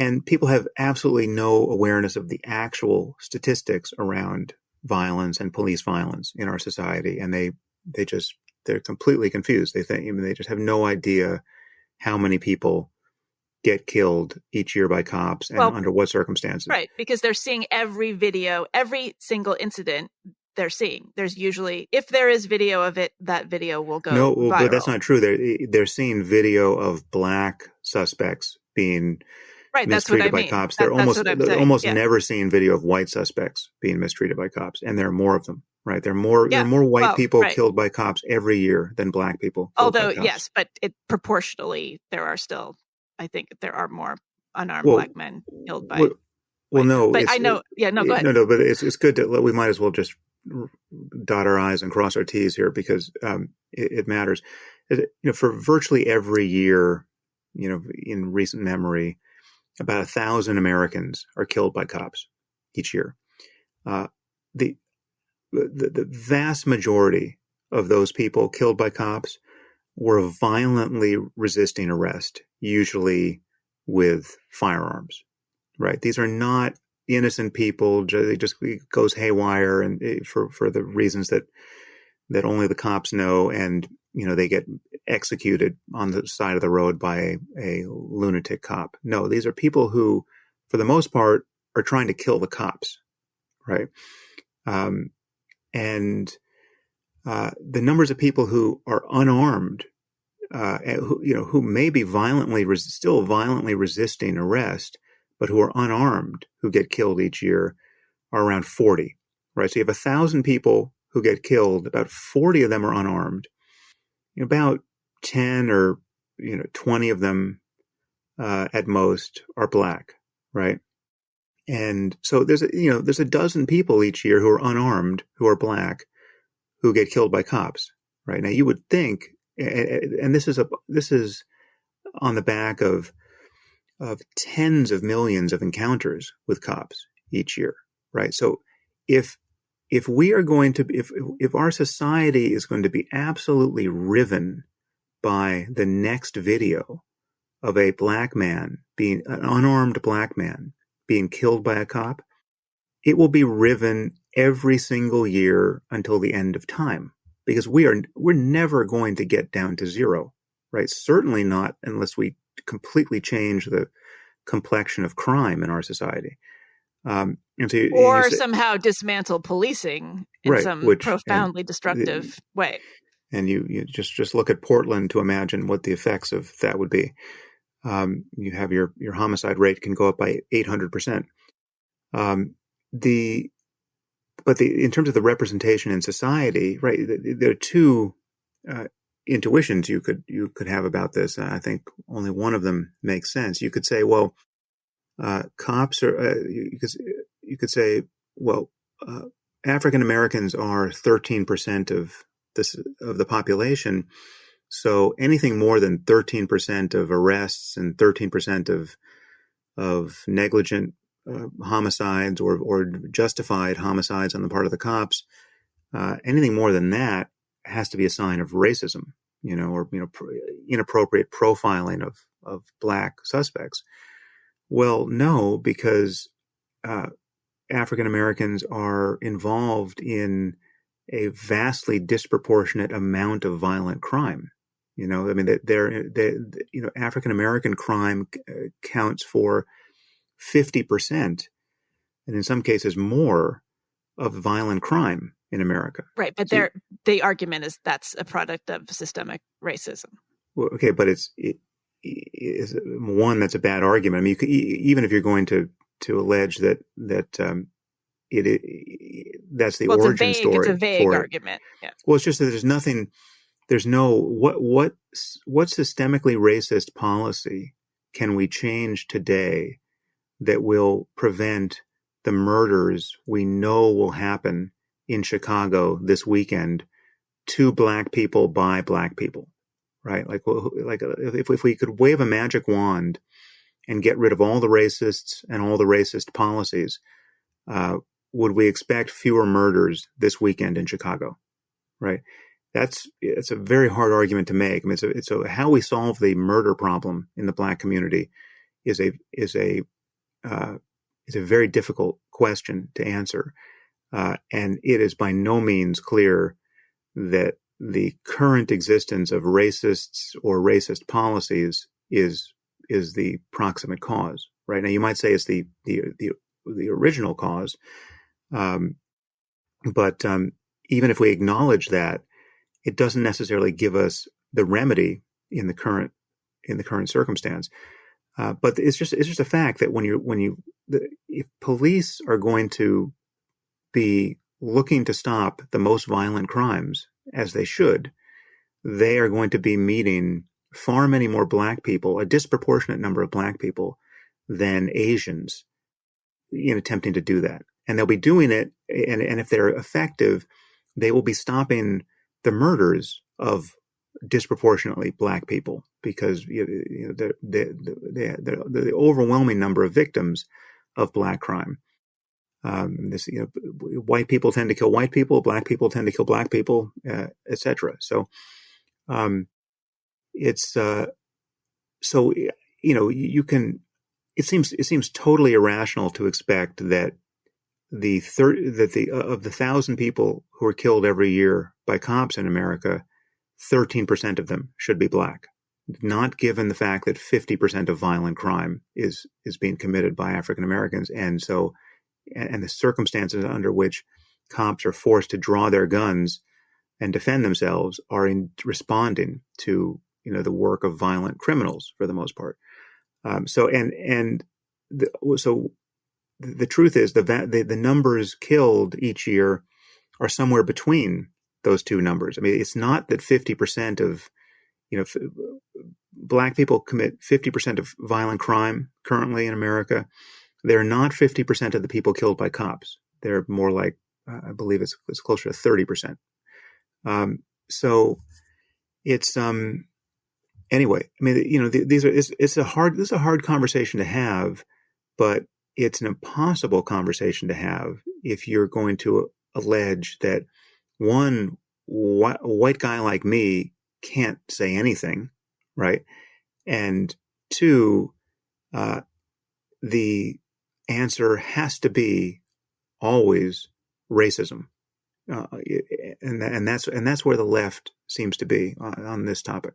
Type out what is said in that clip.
And people have absolutely no awareness of the actual statistics around violence and police violence in our society. And they're completely confused. They just have no idea how many people get killed each year by cops and under what circumstances. Right, because they're seeing every video, every single incident they're seeing. There's usually, if there is video of it, that video will go viral. But that's not true. They're seeing video of black suspects being mistreated by cops. They're almost never seeing video of white suspects being mistreated by cops, and there are more of them. Right, there are more white people killed by cops every year than black people. Although yes, but proportionally there are still, I think there are more unarmed black men killed by. No, but I know. Go ahead. No, but it's good that we might as well just dot our I's and cross our T's here because it matters. For virtually every year, in recent memory, about 1,000 Americans are killed by cops each year. The vast majority of those people killed by cops were violently resisting arrest, usually with firearms. Right? These are not innocent people. It just goes haywire, and for the reasons that only the cops know, and they get executed on the side of the road by a lunatic cop. No, these are people who, for the most part, are trying to kill the cops, right? And the numbers of people who are unarmed, who may be still violently resisting arrest, but who are unarmed, who get killed each year, are around 40, right? So you have 1,000 people who get killed, about 40 of them are unarmed. About 10 or 20 of them at most are black, right? And so there's a dozen people each year who are unarmed, who are black, who get killed by cops, right? Now you would think, and this is on the back of tens of millions of encounters with cops each year, right? So if we are going to, if our society is going to be absolutely riven by the next video of a black man an unarmed black man being killed by a cop, it will be riven every single year until the end of time, because we're never going to get down to zero, right? Certainly not unless we completely change the complexion of crime in our society. Somehow dismantle policing in some profoundly destructive way. And you just look at Portland to imagine what the effects of that would be. You have your homicide rate can go up by 800%. In terms of the representation in society, right? There are two intuitions you could have about this. I think only one of them makes sense. You could say, well, cops are. You could say, well, African Americans are 13% of the population. So anything more than 13% of arrests and 13% of negligent homicides or justified homicides on the part of the cops, anything more than that has to be a sign of racism, or inappropriate profiling of black suspects. Well, no, because African Americans are involved in a vastly disproportionate amount of violent crime. African American crime counts for 50%, and in some cases more, of violent crime in America. Right, but the argument is that's a product of systemic racism. Well, okay, but it is one that's a bad argument. I mean, even if you're going to allege that that's the origin story. It's a vague argument. Yeah. Well, it's just that there's no what systemically racist policy can we change today that will prevent the murders we know will happen in Chicago this weekend to black people by black people, right? Like if we could wave a magic wand and get rid of all the racists and all the racist policies, would we expect fewer murders this weekend in Chicago, right? It's a very hard argument to make. I mean, it's how we solve the murder problem in the black community is uh, a very difficult question to answer, and it is by no means clear that the current existence of racists or racist policies is the proximate cause. Right now, you might say it's the original cause, um, but even if we acknowledge that, it doesn't necessarily give us the remedy in the current circumstance. But it's just a fact that if police are going to be looking to stop the most violent crimes, as they should, they are going to be meeting far many more black people, a disproportionate number of black people, than Asians in attempting to do that. And they'll be doing it, and if they're effective, they will be stopping the murders of disproportionately black people, because the overwhelming number of victims of black crime. White people tend to kill white people, black people tend to kill black people, etc. So um, it's so you can. It seems totally irrational to expect that of the 1,000 people who are killed every year by cops in America, 13% of them should be black. Not given the fact that 50% of violent crime is being committed by African Americans, and the circumstances under which cops are forced to draw their guns and defend themselves are in responding to the work of violent criminals for the most part. So the truth is the numbers killed each year are somewhere between those two numbers. I mean, it's not that 50% of black people commit 50% of violent crime currently in America. They're not 50% of the people killed by cops. They're more like, I believe it's closer to 30%. So it's anyway. I mean, it's a hard conversation to have, but it's an impossible conversation to have if you're going to allege that one white guy like me can't say anything, right? And two, the answer has to be always racism, and that's where the left seems to be on this topic.